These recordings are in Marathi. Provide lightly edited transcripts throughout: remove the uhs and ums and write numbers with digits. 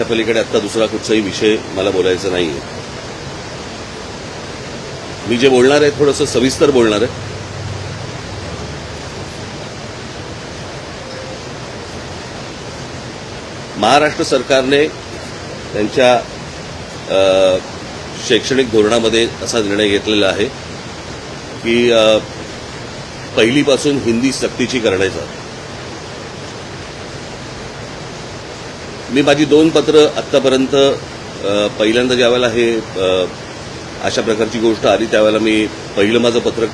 त्या पलीकडे आता दुसरा कुठचाही विषय मला बोलायचा नाहीये. मी जे बोलणार आहे थोडंसं सविस्तर बोलणार आहे. महाराष्ट्र सरकारने त्यांच्या शैक्षणिक धोरणामध्ये असा निर्णय घेतलेला आहे की पहिलीपासून हिंदी सक्तीची करण्याचा. मी माझी 2 पत्र आत्तापर्यंत पहिल्यांदा ज्यावेळेला हे अशा प्रकारची गोष्ट आली त्यावेळेला मी पहिलं माझं पत्र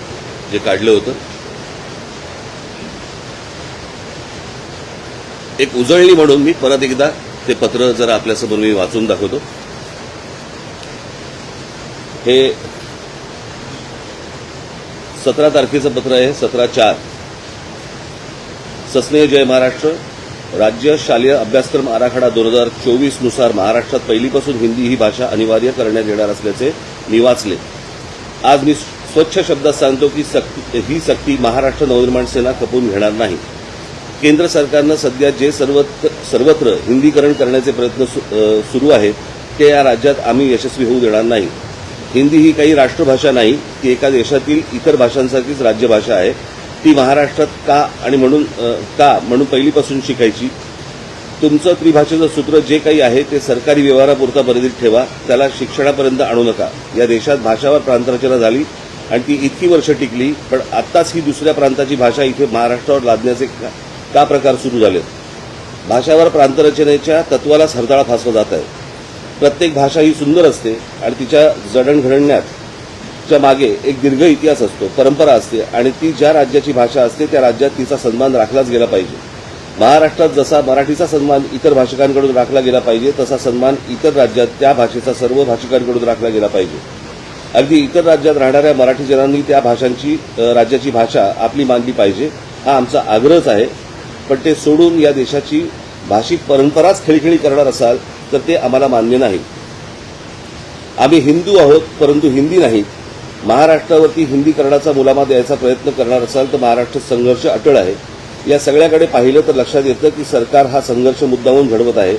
जे काढलं होतं एक उजळणी म्हणून मी परत एकदा ते पत्र जरा आपल्यासमोर मी वाचून दाखवतो. हे 17 तारखेचं पत्र आहे. 17/4. सस्नेह जय महाराष्ट्र. राज्य शालेय अभ्यासक्रम आराखडा 2024 नुसार महाराष्ट्रात पहिलीपासून हिंदी ही भाषा अनिवार्य करण्यात येणार असल्याचे मी वाचले. आज मी स्वच्छ शब्दात सांगतो की ही सक्ती महाराष्ट्र नवनिर्माण सेना खपवून घेणार नाही. केंद्र सरकारनं सध्या जे सर्वत्र हिंदीकरण करण्याचे प्रयत्न सुरू आहेत ते या राज्यात आम्ही यशस्वी होऊ देणार नाही. हिंदी ही काही राष्ट्रभाषा नाही, ती एका देशातील इतर भाषांसारखीच राज्यभाषा आहे. ती महाराष्ट्रात का म्हणून पहिलीपासून शिकायची. तुमचं त्रिभाषेचं सूत्र जे काही आहे ते सरकारी व्यवहारापुरता मर्यादित ठेवा, त्याला शिक्षणापर्यंत आणू नका. या देशात भाषावर प्रांतरचना झाली आणि ती इतकी वर्ष टिकली, पण आत्ताच ही दुसऱ्या प्रांताची भाषा इथे महाराष्ट्रावर लादण्याचे का प्रकार सुरू झाले. भाषावर प्रांतरचनेच्या तत्वालाच हरताळा फासला जात आहे. प्रत्येक भाषा ही सुंदर असते आणि तिच्या जडणघडण्याच्या मागे एक दीर्घ इतिहास असतो, परंपरा असते आणि ती ज्या राज्याची भाषा असते त्या राज्यात तिचा सन्मान राखलाच गेला पाहिजे. महाराष्ट्रात जसा मराठीचा सन्मान इतर भाषिकांकडून राखला गेला पाहिजे तसा सन्मान इतर राज्यात त्या भाषेचा सर्व भाषिकांकडून राखला गेला पाहिजे. अगदी इतर राज्यात राहणाऱ्या मराठी जनांनी त्या राज्याची भाषा आपली मानली पाहिजे, हा आमचा आग्रहच आहे. पण ते सोडून या देशाची भाषिक परंपराच खेळखेळी करणार असाल तर ते आम्हाला मान्य नाही. आम्ही हिंदू आहोत परंतु हिंदी नाही. महाराष्ट्रावरती हिंदीकरणाचा मुलामा द्यायचा प्रयत्न करणार असाल तर महाराष्ट्र संघर्ष अटळ आहे. या सगळ्याकडे पाहिलं तर लक्षात येतं की सरकार हा संघर्ष मुद्दामून घडवत आहे.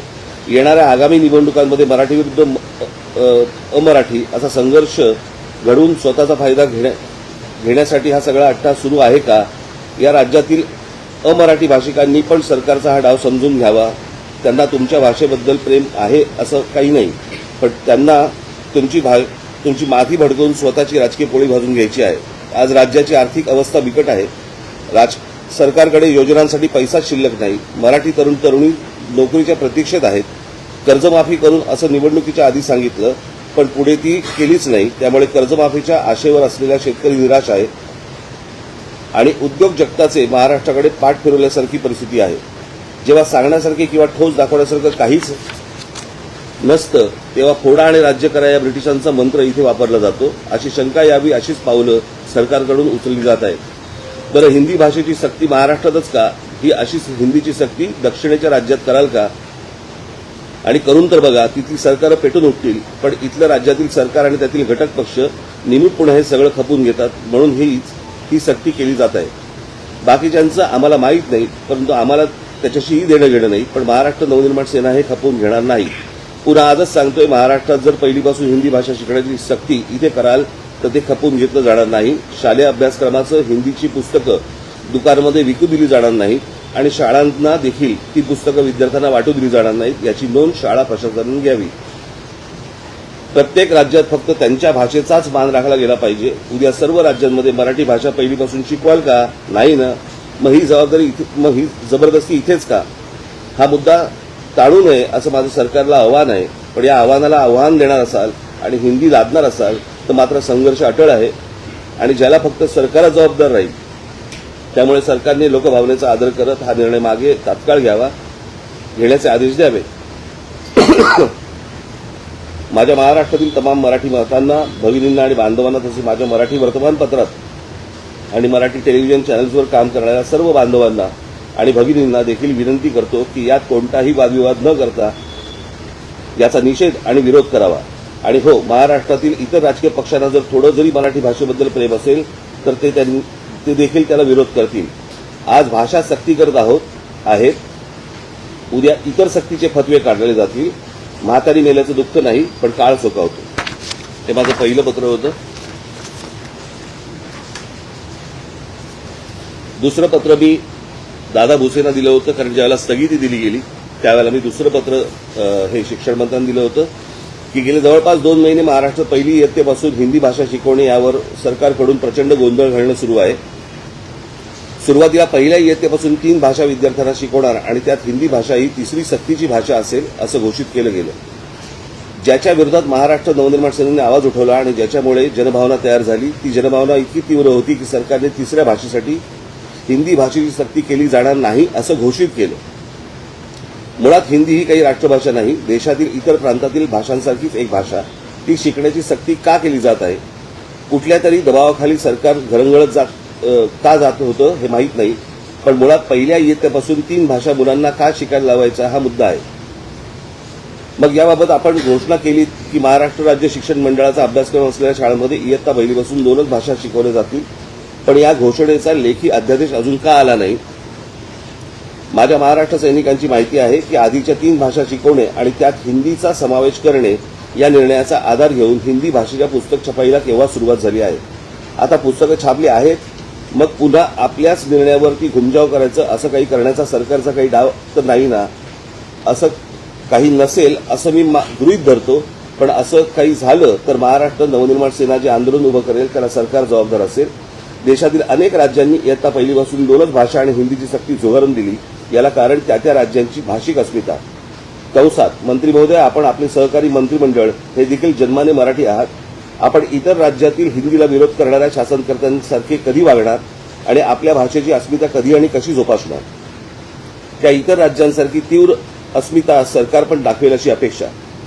येणाऱ्या आगामी निवडणुकांमध्ये मराठी विरुद्ध अमराठी असा संघर्ष घडवून स्वतःचा फायदा घेण्यासाठी हा सगळा अट्टाहास सुरू आहे का? या राज्यातील अमराठी भाषिकांनी पण सरकारचा हा डाव समजून घ्यावा. त्यांना तुमच्या भाषेबद्दल प्रेम आहे असं काही नाही, पण त्यांना तुमची माथी भडकवून स्वतःची राजकीय पोळी भाजून घ्यायची आहे. आज राज्याची आर्थिक अवस्था बिकट आहे. सरकारकडे योजनांसाठी पैसा शिल्लक नाही. मराठी तरुणी नोकरीच्या प्रतीक्षेत आहेत. कर्जमाफी करून असं निवडणुकीच्या आधी सांगितलं, पण पुढे ती केलीच नाही. त्यामुळे कर्जमाफीच्या आशेवर असलेला शेतकरी निराश आहे आणि उद्योग जगताचे महाराष्ट्राकडे पाठ फिरवल्यासारखी परिस्थिती आहे. जेव्हा सांगण्यासारखे किंवा ठोस दाखवण्यासारखं काहीच नसतं तेव्हा फोडा आणि राज्य करा या ब्रिटिशांचा मंत्र इथे वापरला जातो. अशी शंका यावी अशीच पावलं सरकारकडून उचलली जात आहेत. बरं, हिंदी भाषेची सक्ती महाराष्ट्रातच का? ही अशीच हिंदीची सक्ती दक्षिणेच्या राज्यात कराल का? आणि करून तर बघा, तिथली सरकारं पेटून उठतील, पण इथल्या राज्यातील सरकार आणि त्यातील घटक पक्ष निमूटपणे हे सगळं खपून घेतात. म्हणून ही सक्ती केली जात आहे. बाकीच्यांचं आम्हाला माहीत नाही, परंतु आम्हाला त्याच्याशीही देणं घेणं नाही. पण महाराष्ट्र नवनिर्माण सेना हे खपवून घेणार नाही. पुन्हा आजच सांगतोय, महाराष्ट्रात जर पहिलीपासून हिंदी भाषा शिकण्याची सक्ती इथे कराल तर ते खपवून घेतलं जाणार नाही. शालेय अभ्यासक्रमाचं हिंदीची पुस्तकं दुकानामध्ये विकू दिली जाणार नाहीत आणि शाळांना देखील ती पुस्तकं विद्यार्थ्यांना वाटू दिली जाणार नाहीत. याची नोंद शाळा प्रशासनाने घ्यावी. प्रत्येक राज्यात फक्त त्यांच्या भाषेचाच मान राखला गेला पाहिजे. उद्या सर्व राज्यांमध्ये मराठी भाषा पहिलीपासून शिकवाल का? नाही ना. मग ही जबरदस्ती इथेच का? हा मुद्दा टाळू नये असं माझं सरकारला आव्हान आहे. पण या आव्हानाला आव्हान देणार असाल आणि हिंदी लादणार असाल तर मात्र संघर्ष अटळ आहे आणि ज्याला फक्त सरकारच जबाबदार राहील. त्यामुळे सरकारने लोकभावनेचा आदर करत हा निर्णय मागे तात्काळ घेण्याचे आदेश द्यावे. माझ्या महाराष्ट्रातील तमाम मराठी मातांना, भगिनींना आणि बांधवांना, तसेच माझ्या मराठी वर्तमानपत्रात आणि मराठी टेलिव्हिजन चॅनल्सवर काम करणाऱ्या सर्व बांधवांना आणि भगिनींना देखील विनंती करतो की यात कोणताही वादविवाद न करता याचा निषेध आणि विरोध करावा. आणि हो, महाराष्ट्रातील इतर राजकीय पक्षांना जर थोडं जरी मराठी भाषेबद्दल प्रेम असेल तर ते देखील त्याला विरोध करतील. आज भाषा सक्ती करत आहेत, उद्या इतर सक्तीचे फतवे काढले जातील. म्हातारी मेल्याचं दुःख नाही, पण काळ चोकावतो. हे माझं पहिलं पत्र होतं. दुसरं पत्र मी दादा भुसेंना दिलं होतं, कारण ज्यावेळेला स्थगिती दिली गेली त्यावेळेला मी दुसरं पत्र हे शिक्षण मंत्र्यांना दिलं होतं की गेले जवळपास 2 महिने महाराष्ट्रात पहिली इयत्तेपासून हिंदी भाषा शिकवणे यावर सरकारकडून प्रचंड गोंधळ घालणं सुरू आहे. सुरुवातीला पहिल्या इयत्तेपासून 3 भाषा विद्यार्थ्यांना शिकवणार आणि त्यात हिंदी भाषा ही तिसरी सक्तीची भाषा असेल असं घोषित केलं गेलं, ज्याच्या विरोधात महाराष्ट्र नवनिर्माण सेनेने आवाज उठवला आणि ज्याच्यामुळे जनभावना तयार झाली. ती जनभावना इतकी तीव्र होती की सरकारने तिसऱ्या भाषेसाठी हिंदी भाषेची सक्ती केली जाणार नाही असं घोषित केलं. मुळात हिंदी ही काही राष्ट्रभाषा नाही, देशातील इतर प्रांतातील भाषांसारखीच एक भाषा. ती शिकण्याची सक्ती का केली जात आहे? कुठल्या तरी दबावाखाली सरकार घरंगळत का जात होतं हे माहीत नाही, पण मुळात पहिल्या इयत्तेपासून 3 भाषा मुलांना का शिकायला लावायचा हा मुद्दा आहे. मग याबाबत आपण घोषणा केली की महाराष्ट्र राज्य शिक्षण मंडळाचा अभ्यासक्रम असलेल्या शाळांमध्ये इयत्ता पहिलीपासून 2च भाषा शिकवल्या जातील, पण या घोषणेचा लेखी अध्यादेश अजून का आला नाही? माझ्या महाराष्ट्र सैनिकांची माहिती आहे की आधीच्या 3 भाषा शिकवणे आणि त्यात हिंदीचा समावेश करणे या निर्णयाचा आधार घेऊन हिंदी भाषेच्या पुस्तक छपाईला केव्हा सुरुवात झाली आहे. आता पुस्तकं छापली आहेत, मग पुन्हा आपल्याच निर्णयावरती घुमजाव करायचं असं काही करण्याचा सरकारचा काही डाव तर नाही ना? असं काही नसेल असं मी गृहीत धरतो, पण असं काही झालं तर महाराष्ट्र नवनिर्माण सेना जे आंदोलन उभं करेल त्याला सरकार जबाबदार असेल. देशातील अनेक राज्यांनी इयत्ता पहिलीपासून 2च भाषा आणि हिंदीची सक्ती झुगारून दिली. याला कारण त्या राज्यांची भाषिक अस्मिता. कंसात मंत्री महोदय, आपण आपले सहकारी मंत्रिमंडळ हे देखील जन्माने मराठी आहात. आपण इतर राज्यातील हिंदीला विरोध करणाऱ्या शासनकर्त्यांसारखे कधी वागणार आणि आपल्या भाषेची अस्मिता कधी आणि कशी जोपासणार? त्या इतर राज्यांसारखी तीव्र अस्मिता सरकार पण दाखवेल अशी अपेक्षा.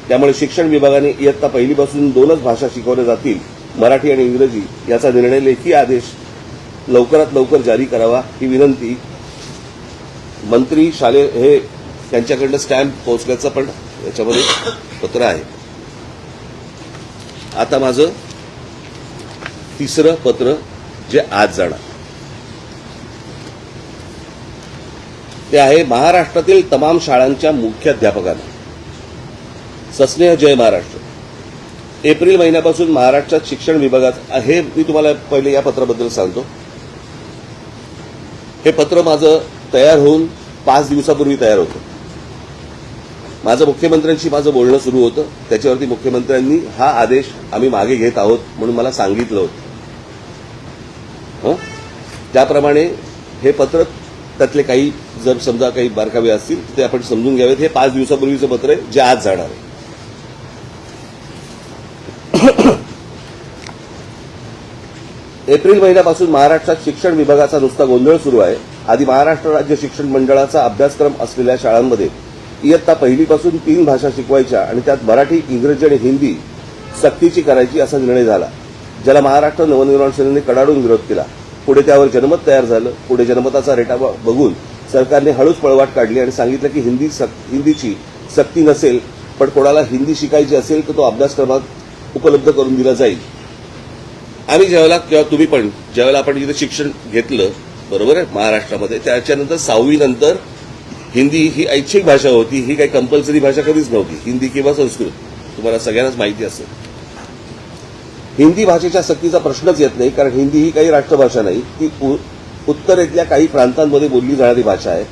त्यामुळे शिक्षण विभागाने इयत्ता पहिलीपासून 2च भाषा शिकवल्या जातील, मराठी आणि इंग्रजी, याचा निर्णय लेखी आदेश लवकरात लवकर जारी करावा ही विनंती मंत्री शालेय हे त्यांच्याकडनं स्टॅम्प पोहोचल्याचं पण याच्यामध्ये पत्र आहे. आता माझं तिसरं पत्र जे आज जाणार ते आहे महाराष्ट्रातील तमाम शाळांच्या मुख्याध्यापकांना. सस्नेह जय महाराष्ट्र. एप्रिल महिन्यापासून महाराष्ट्रात शिक्षण विभागात हे मी तुम्हाला पहिले या पत्राबद्दल सांगतो. हे पत्र माझं तयार होऊन 5 दिवसापूर्वी तयार होतं. माझं मुख्यमंत्र्यांशी माझं बोलणं सुरू होतं. त्याच्यावरती मुख्यमंत्र्यांनी हा आदेश आम्ही मागे घेत आहोत म्हणून मला सांगितलं होतं. त्याप्रमाणे हे पत्र त्यातले काही जर समजा काही बारकावे असतील ते आपण समजून घ्यावेत. हे 5 दिवसापूर्वीचं पत्र आहे जे आज जाणार आहे. एप्रिल महिन्यापासून महाराष्ट्रात शिक्षण विभागाचा नुसता गोंधळ सुरू आहे. आधी महाराष्ट्र राज्य शिक्षण मंडळाचा अभ्यासक्रम असलेल्या शाळांमध्ये इयत्ता पहिलीपासून 3 भाषा शिकवायच्या आणि त्यात मराठी, इंग्रजी आणि हिंदी सक्तीची करायची असा निर्णय झाला, ज्याला महाराष्ट्र नवनिर्माण सेनेने कडाडून विरोध केला. पुढे त्यावर जनमत तयार झालं. पुढे जनमताचा रेटा बघून सरकारने हळूच पळवाट काढली आणि सांगितलं की हिंदीची सक्ती नसेल, पण कोणाला हिंदी शिकायची असेल तर तो अभ्यासक्रमात उपलब्ध करून दिला जाईल. आम्ही ज्यावेळेला किंवा तुम्ही पण ज्यावेळेला आपण इथे शिक्षण घेतलं बरोबर आहे महाराष्ट्रामध्ये, त्याच्यानंतर 6वी नंतर हिंदी ही ऐच्छिक भाषा होती. ही काही कंपल्सरी भाषा कधीच नव्हती, हिंदी किंवा संस्कृत. तुम्हाला सगळ्यांनाच माहिती असेल. हिंदी भाषेच्या सक्तीचा प्रश्नच येत नाही, कारण हिंदी ही काही राष्ट्रभाषा नाही. ती उत्तरेतल्या काही प्रांतांमध्ये बोलली जाणारी भाषा आहे.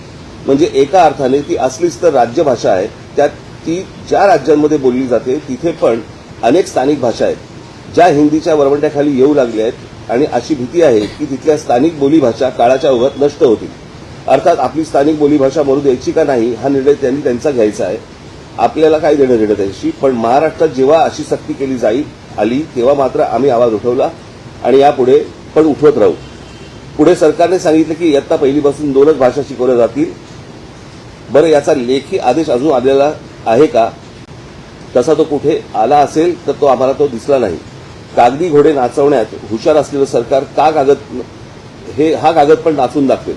म्हणजे एका अर्थाने ती असलीच तर राज्यभाषा आहे. त्यात ती ज्या राज्यांमध्ये बोलली जाते तिथे पण अनेक स्थानिक भाषा आहेत ज्या हिंदीच्या वरवंट्याखाली येऊ लागल्या आहेत आणि अशी भीती आहे की तिथल्या स्थानिक बोलीभाषा काळाच्या ओघात नष्ट होतील. अर्थात आपली स्थानिक बोलीभाषा मरू द्यायची का नाही हा निर्णय त्यांनी त्यांचा घ्यायचा आहे. आपल्याला काय देणं घेणं त्याशी. पण महाराष्ट्रात जेव्हा अशी सक्ती केली आली तेव्हा मात्र आम्ही आवाज उठवला आणि यापुढे पण उठवत राहू. पुढे सरकारने सांगितलं की इयत्ता पहिलीपासून 2च भाषा शिकवल्या जातील. बरं, याचा लेखी आदेश अजून आलेला आहे का? तसा तो कुठे आला असेल तर तो आम्हाला तो दिसला नाही. कागदी घोडे नाचवण्यात हुशार असलेलं सरकार हा कागद पण नाचून दाखवेल.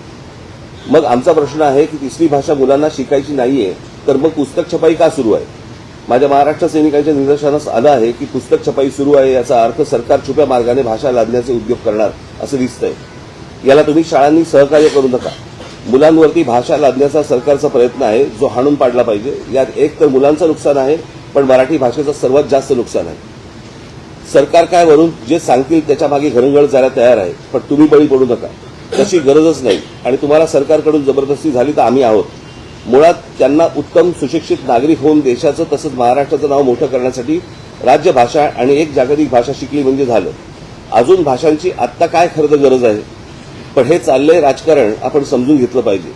मग आमचा प्रश्न आहे की तिसरी भाषा मुलांना शिकायची नाहीये तर मग पुस्तक छपाई का सुरू आहे? माझ्या महाराष्ट्र सैनिकांच्या निदर्शनास आलं आहे की पुस्तक छपाई सुरू आहे याचा अर्थ सरकार छुप्या मार्गाने भाषा लादण्याचे उद्योग करणार असं दिसतंय. याला तुम्ही शाळांनी सहकार्य करू नका. मुलांवरती भाषा लादण्याचा सरकारचा प्रयत्न आहे, जो हाणून पाडला पाहिजे. यात एक तर मुलांचं नुकसान आहे, पण मराठी भाषेचं सर्वात जास्त नुकसान आहे. सरकार काय वरून जे सांगतील त्याच्या मागे घरंगळ जायला तयार आहे, पण तुम्ही बळी पडू नका. तशी गरजच नाही. आणि तुम्हाला सरकारकडून जबरदस्ती झाली तर आम्ही आहोत. मुळात त्यांना उत्तम सुशिक्षित नागरिक होऊन देशाचं तसंच महाराष्ट्राचं नाव मोठं करण्यासाठी राज्यभाषा आणि एक जागतिक भाषा शिकली म्हणजे झालं. अजून भाषांची आत्ता काय खरं तर गरज आहे, पण हे चाललंय राजकारण आपण समजून घेतलं पाहिजे.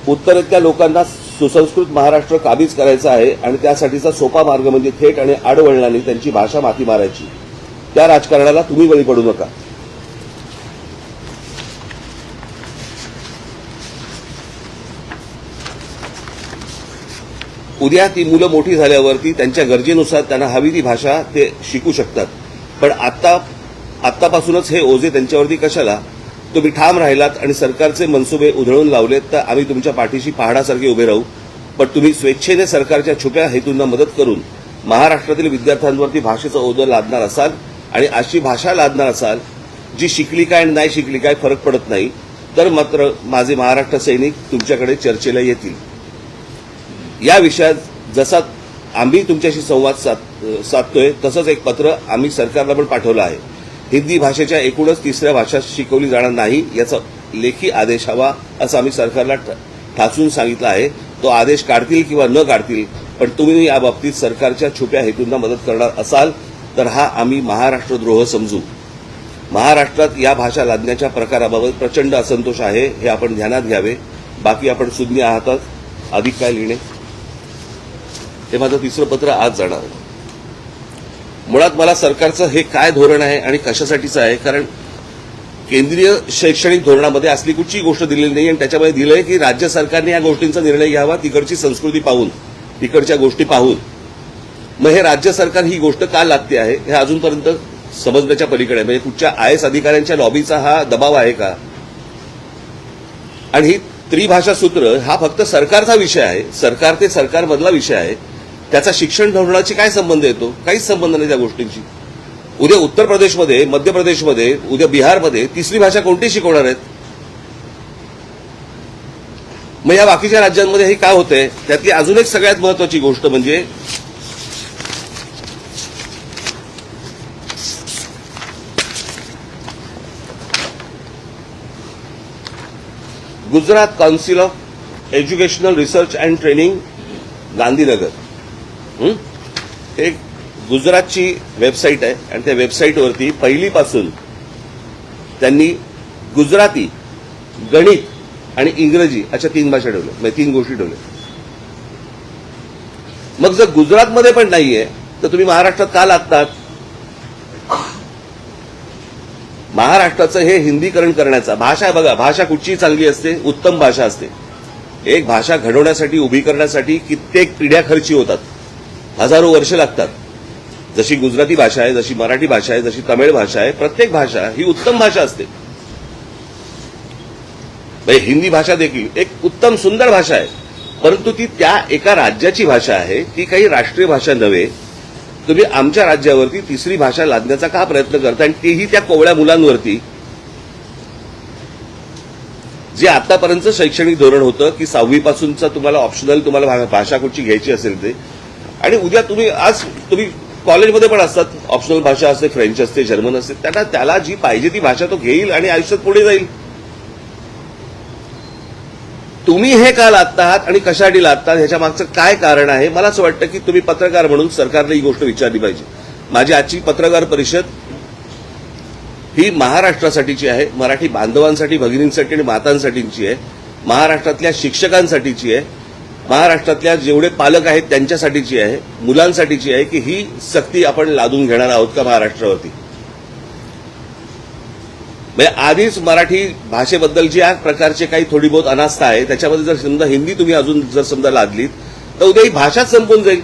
उत्तरेतल्या लोकांना सुसंस्कृत महाराष्ट्र काबीज करायचा आहे आणि त्यासाठीचा सोपा मार्ग म्हणजे थेट आणि आडवळणाने त्यांची भाषा माती मारायची. त्या राजकारणाला तुम्ही बळी पडू नका. उद्या ती मुलं मोठी झाल्यावरती त्यांच्या गरजेनुसार त्यांना हवी ती भाषा ते शिकू शकतात. पण आत्तापासूनच हे ओझे त्यांच्यावरती कशाला? तुम्ही ठाम राहिलात आणि सरकारचे मनसुबे उधळून लावलेत तर आम्ही तुमच्या पाठीशी पहाडासारखे उभे राहू. पण तुम्ही स्वेच्छेने सरकारच्या छुप्या हेतूंना मदत करून महाराष्ट्रातील विद्यार्थ्यांवरती भाषेचं ओझं लादणार असाल आणि अशी भाषा लादणार असाल जी शिकली काय आणि नाही शिकली काय फरक पडत नाही, तर मात्र माझे महाराष्ट्र सैनिक तुमच्याकडे चर्चेला येतील. या विषयात जसा आम्ही तुमच्याशी संवाद साधतोय तसंच एक पत्र आम्ही सरकारला पण पाठवलं आहे. हिंदी भाषेच्या एकूणच तिसऱ्या भाषा शिकवली जाणार नाही याचा लेखी आदेश हवा असं आम्ही सरकारला ठासून सांगितलं आहे. तो आदेश काढतील किंवा न काढतील, पण तुम्ही या बाबतीत सरकारच्या छुप्या हेतूंना मदत करणार असाल तर हा आम्ही महाराष्ट्रद्रोह समजू. महाराष्ट्रात या भाषा लादण्याच्या प्रकाराबाबत प्रचंड असंतोष आहे, हे आपण ध्यानात घ्यावे. बाकी आपण सुज्ञ आहात. अधिक काय लिहिणे? हे माझं तिसरं पत्र आज जाणार आहे. मुळात मला सरकारचं हे काय धोरण आहे आणि कशासाठीचं आहे, कारण केंद्रीय शैक्षणिक धोरणामध्ये असली कुठची गोष्ट दिलेली नाही आणि त्याच्यामध्ये दिलंय की राज्य सरकारने या गोष्टींचा निर्णय घ्यावा तिकडची संस्कृती पाहून, तिकडच्या गोष्टी पाहून. मग हे राज्य सरकार ही गोष्ट का लागते आहे हे अजूनपर्यंत समजण्याच्या पलीकडे आहे. म्हणजे कुठच्या आयएस अधिकाऱ्यांच्या लॉबीचा हा दबाव आहे का? आणि ही त्रिभाषा सूत्र हा फक्त सरकारचा विषय आहे, सरकार ते सरकारमधला विषय आहे. त्याचा शिक्षण धोरणाशी काय संबंध येतो? काहीच संबंध नाही त्या गोष्टींची. उद्या उत्तर प्रदेशमध्ये, मध्य प्रदेशमध्ये, उद्या बिहारमध्ये तिसरी भाषा कोणती शिकवणार आहेत? मग या बाकीच्या राज्यांमध्ये हे काय होतंय? त्यातली अजून एक सगळ्यात महत्वाची गोष्ट म्हणजे Gujarat council of educational research and training Gandhinagar, एक गुजरातची वेबसाईट आहे आणि त्या वेबसाईटवरती पहिलीपासून त्यांनी गुजराती, गणित आणि इंग्रजी अशा 3 भाषा ठेवल्या, म्हणजे 3 गोष्टी ठेवल्या. मग जर गुजरातमध्ये पण नाहीये तर तुम्ही महाराष्ट्रात का लागतात? महाराष्ट्राचं हे हिंदीकरण करण्याचा भाषा आहे. बघा, भाषा कुठची चांगली असते? उत्तम भाषा असते. एक भाषा घडवण्यासाठी, उभी करण्यासाठी कित्येक पिढ्या खर्ची होतात, हजारो वर्ष लागतात. जशी गुजराती भाषा आहे, जशी मराठी भाषा आहे, जशी तमिळ भाषा आहे, प्रत्येक भाषा ही उत्तम भाषा असते. हिंदी भाषा देखील एक उत्तम सुंदर भाषा आहे, परंतु ती त्या एका राज्याची भाषा आहे, ती काही राष्ट्रीय भाषा नव्हे. तुम्ही आमच्या राज्यावरती तिसरी भाषा लादण्याचा का प्रयत्न करता? आणि तेही त्या कोवळ्या मुलांवरती, जे आतापर्यंत शैक्षणिक धोरण होतं की 6वी पासूनचा तुम्हाला ऑप्शनल तुम्हाला भाषा कुठची घ्यायची असेल ते, आणि उद्या तुम्ही कॉलेजमध्ये पण असतात, ऑप्शनल भाषा असते, फ्रेंच असते, जर्मन असते, त्याला जी पाहिजे ती भाषा तो घेईल आणि आयुष्यात पुढे जाईल. तुम्ही हे का लादता आहात आणि कशासाठी लादतात ह्याच्या मागचं काय कारण आहे? मला असं वाटतं की तुम्ही पत्रकार म्हणून सरकारला ही गोष्ट विचारली पाहिजे. माझी आजची पत्रकार परिषद ही महाराष्ट्रासाठीची आहे, मराठी बांधवांसाठी, भगिनींसाठी आणि मातांसाठीची आहे, महाराष्ट्रातल्या शिक्षकांसाठीची आहे, महाराष्ट्रातल्या जेवढे पालक आहेत त्यांच्यासाठीची आहे, मुलांसाठीची आहे की ही सक्ती आपण लादून घेणार आहोत का महाराष्ट्रावरती? म्हणजे आधीच मराठी भाषेबद्दल ज्या प्रकारचे काही थोडी बहुत अनास्था आहे त्याच्यामध्ये जर समजा हिंदी तुम्ही अजून जर समजा लादलीत तर उद्या ही भाषाच संपून जाईल.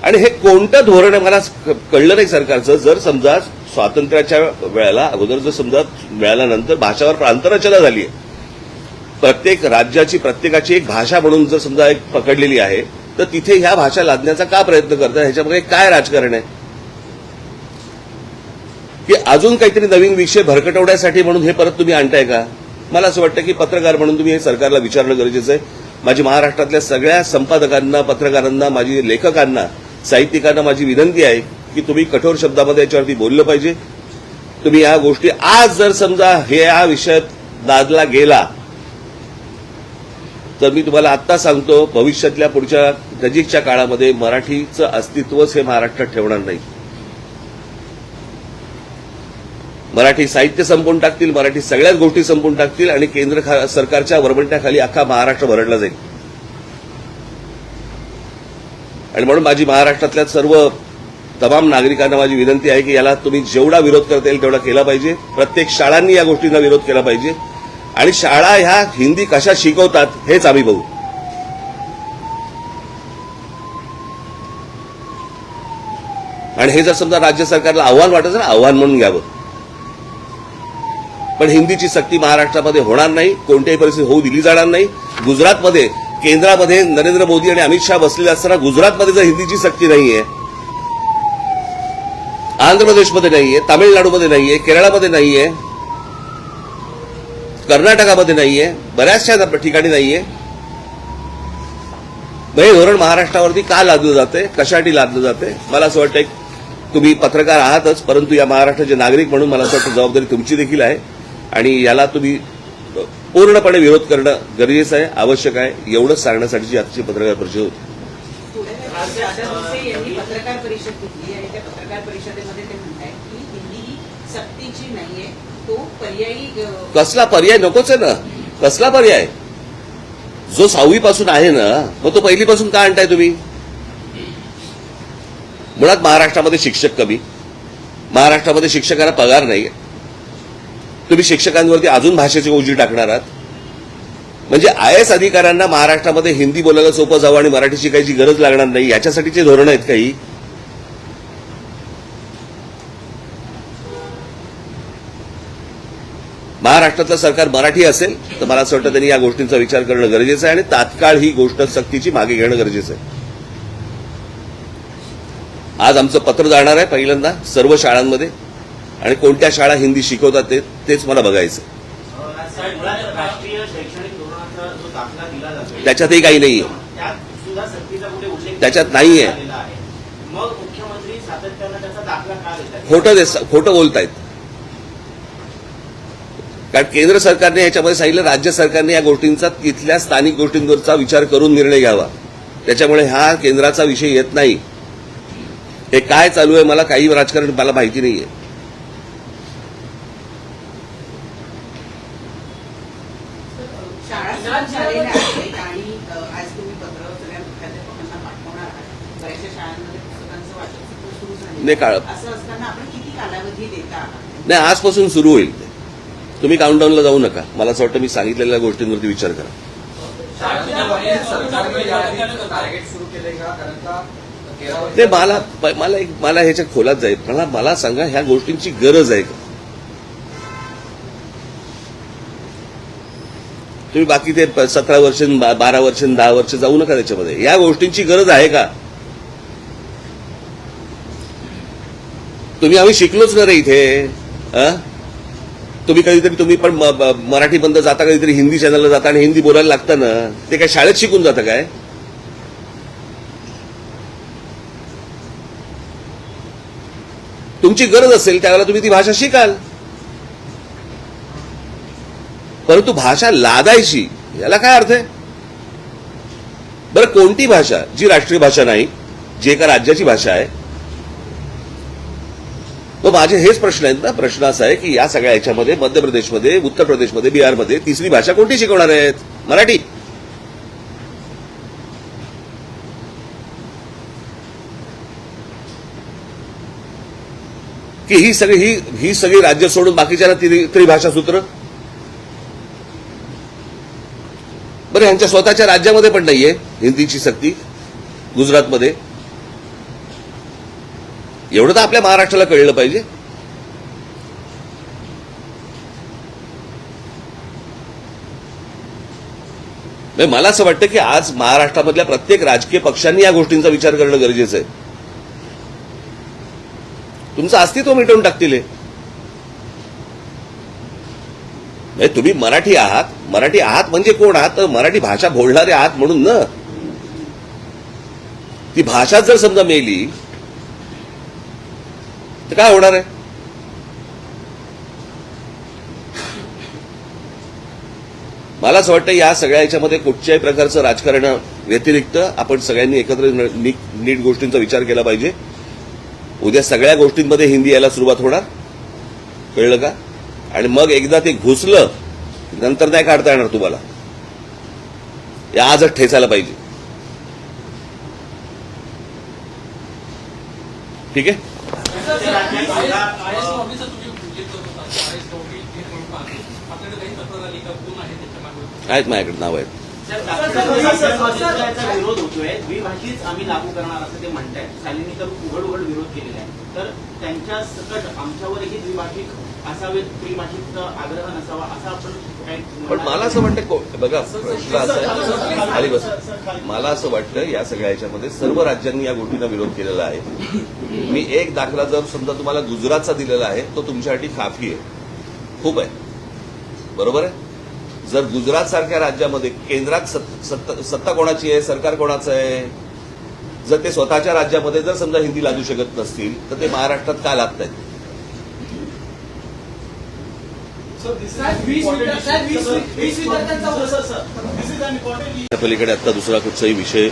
आणि हे कोणतं धोरण आहे मला कळलं नाही सरकारचं. जर समजा स्वातंत्र्याच्या वेळेला अगोदर जर समजा मिळाल्यानंतर भाषावर प्रांतरचना झाली आहे, प्रत्येक राज्याची प्रत्येकाची एक भाषा म्हणून जर समजा एक पकडलेली आहे, तर तिथे ह्या भाषा लादण्याचा का प्रयत्न करतात? ह्याच्यामध्ये काय राजकारण आहे? की अजून काहीतरी नवीन विषय भरकटवण्यासाठी म्हणून हे परत तुम्ही आणताय का? मला असं वाटतं की पत्रकार म्हणून तुम्ही हे सरकारला विचारणं गरजेचं आहे. माझी महाराष्ट्रातल्या सगळ्या संपादकांना, पत्रकारांना, माझी लेखकांना, साहित्यिकांना माझी विनंती आहे की तुम्ही कठोर शब्दामध्ये याच्यावरती बोललं पाहिजे. तुम्ही या गोष्टी आज जर समजा हा विषय दादला गेला तर मी तुम्हाला आत्ता सांगतो, भविष्यातल्या पुढच्या नजीकच्या काळामध्ये मराठीचं अस्तित्वच हे महाराष्ट्रात ठेवणार नाही. मराठी साहित्य संपवून टाकतील, मराठी सगळ्याच गोष्टी संपवून टाकतील आणि केंद्र सरकारच्या वरवंट्याखाली अख्खा महाराष्ट्र भरडला जाईल. आणि म्हणून माझी महाराष्ट्रातल्या सर्व तमाम नागरिकांना माझी विनंती आहे की याला तुम्ही जेवढा विरोध करता येईल तेवढा केला पाहिजे. प्रत्येक शाळांनी या गोष्टींना विरोध केला पाहिजे आणि शाळा ह्या हिंदी कशा शिकवतात हेच आम्ही बघू. आणि हे जर समजा राज्य सरकारला आव्हान वाटत ना, आव्हान म्हणून घ्यावं. पण हिंदीची सक्ती महाराष्ट्रामध्ये होणार नाही, कोणत्याही परिस्थितीत होऊ दिली जाणार नाही. गुजरातमध्ये, केंद्रामध्ये नरेंद्र मोदी आणि अमित शहा बसलेले असताना गुजरातमध्ये जर हिंदीची सक्ती नाहीये, आंध्र प्रदेशमध्ये नाहीये, तामिळनाडूमध्ये नाहीये, केरळमध्ये नाहीये, कर्नाटकामध्ये नाहीये, बऱ्याचशा ठिकाणी नाहीये, हे धोरण महाराष्ट्रावरती का लादलं जाते, कशासाठी लादलं जाते? मला असं वाटतं तुम्ही पत्रकार आहातच, परंतु या महाराष्ट्राचे नागरिक म्हणून मला असं वाटतं जबाबदारी तुमची देखील आहे आणि याला तुम्ही पूर्णपणे विरोध करणं गरजेचं आहे, आवश्यक आहे. एवढंच सांगण्यासाठीची आजची पत्रकार परिषद होती. यांनी पत्रकार परिषद घेतली आणि त्या पत्रकार परिषदेमध्ये ते म्हणतायत की हिंदी ही सक्तीची नाहीये, तो पर्यायी. कसला पर्याय? नकोच आहे ना. कसला पर्याय? जो 6वी पासून आहे ना, मग तो पहिलीपासून का आणताय तुम्ही? मुळात महाराष्ट्रामध्ये शिक्षक कमी, महाराष्ट्रामध्ये शिक्षकांना पगार नाही, तुम्ही शिक्षकांवरती अजून भाषेची ओझी टाकणार आहात. म्हणजे IAS अधिकाऱ्यांना महाराष्ट्रामध्ये हिंदी बोलायला सोपं जावं आणि मराठी शिकायची गरज लागणार नाही, याच्यासाठीचे धोरण आहेत काही? महाराष्ट्रातलं सरकार मराठी असेल तर मला असं वाटतं त्यांनी या गोष्टींचा विचार करणं गरजेचं आहे आणि तात्काळ ही गोष्ट सक्तीची मागे घेणं गरजेचं आहे. आज आमचं पत्र जाणार आहे पहिल्यांदा सर्व शाळांमध्ये आणि कोणत्या शाळा हिंदी शिकवतात तेच मला बघायचं. त्याच्यातही काही नाहीये, त्याच्यात नाहीये. खोटं बोलतायत. कारण केंद्र सरकारने याच्यामध्ये सांगितलं, राज्य सरकारने या गोष्टींचा तिथल्या स्थानिक गोष्टींवरचा विचार करून निर्णय घ्यावा. त्याच्यामुळे हा केंद्राचा विषय येत नाही. हे काय चालू आहे मला काही राजकारण मला माहिती नाहीये. नाही, आजपासून सुरू होईल. तुम्ही काउंटडाऊनला जाऊ नका. मला असं वाटतं मी सांगितलेल्या गोष्टींवरती विचार करा. ते मला ह्याच्या खोलात जाईल. मला सांगा, ह्या गोष्टींची गरज आहे का? तुम्ही बाकी ते 17 वर्ष, 12 वर्ष, 10 वर्ष जाऊ नका त्याच्यामध्ये. या गोष्टींची गरज आहे का? आम्ही शिकलोच ना रे इथे. तुम्ही कधीतरी तुम्ही पण मराठी बंद जाता, कधीतरी हिंदी चॅनलला जाता आणि हिंदी बोलायला लागतं ना. ते काय शाळेत शिकून जातं काय? तुमची गरज असेल त्यावेळेला तुम्ही ती भाषा शिकाल. परंतु भाषा लादायची याला काय अर्थ आहे? बरं, कोणती भाषा जी राष्ट्रीय भाषा नाही, जी एका राज्याची भाषा आहे? मग माझे हेच प्रश्न आहेत ना. प्रश्न असा आहे की या सगळ्या याच्यामध्ये मध्य प्रदेशमध्ये, उत्तर प्रदेशमध्ये, बिहारमध्ये तिसरी भाषा कोणती शिकवणार आहेत? मराठी. की ही सगळी राज्य सोडून बाकीच्या त्रिभाषा सूत्र? बरं, यांच्या स्वतःच्या राज्यामध्ये पण नाहीये हिंदीची सक्ती. गुजरातमध्ये. एवढं तर आपल्या महाराष्ट्राला कळलं पाहिजे. मला असं वाटतं की आज महाराष्ट्रामधल्या प्रत्येक राजकीय पक्षांनी या गोष्टींचा विचार करणं गरजेचं आहे. तुमचं अस्तित्व मिटवून टाकतील. म्हणजे तुम्ही मराठी आहात म्हणजे कोण आहात? तर मराठी भाषा बोलणारे आहात म्हणून ना. ती भाषा जर समजा मेली तर काय होणार आहे? मला असं वाटतं या सगळ्या याच्यामध्ये कुठच्याही प्रकारचं राजकारण व्यतिरिक्त आपण सगळ्यांनी एकत्र नीट गोष्टींचा विचार केला पाहिजे. उद्या सगळ्या गोष्टींमध्ये हिंदी यायला सुरुवात होणार, कळलं का? आणि मग एकदा ते घुसलं नंतर नाही काढता येणार तुम्हाला. या आजच ठेचायला पाहिजे. ठीक आहे. आहेत माझ्याकडे नाव आहेत. विरोध होतोय, द्विभाषीच आम्ही लागू करणार असं ते म्हणतायत. शालिनी तर उघड विरोध केलेला आहे. तर त्यांच्या सकट आमच्यावरही द्विभाषिक असावेत, त्रिभाषिकचा आग्रह नसावा असं आपण काय? पण मला असं वाटतं, बघा प्रश्न असा आहे, खाली बस. मला असं वाटतं या सगळ्या याच्यामध्ये सर्व राज्यांनी या गोष्टींना विरोध केलेला आहे. मी एक दाखला जर समजा तुम्हाला गुजरातचा दिलेला आहे तो तुमच्यासाठी काफी आहे, खूप आहे, बरोबर आहे. जर गुजरात सारख्या राज्यामध्ये केंद्रात सत्ता कोणाची आहे, सरकार कोणाचं आहे, जर ते स्वतःच्या राज्यामध्ये जर समजा हिंदी लादू शकत नसतील तर ते महाराष्ट्रात का लादतायत? त्या पलीकडे आता दुसरा कुठचाही विषय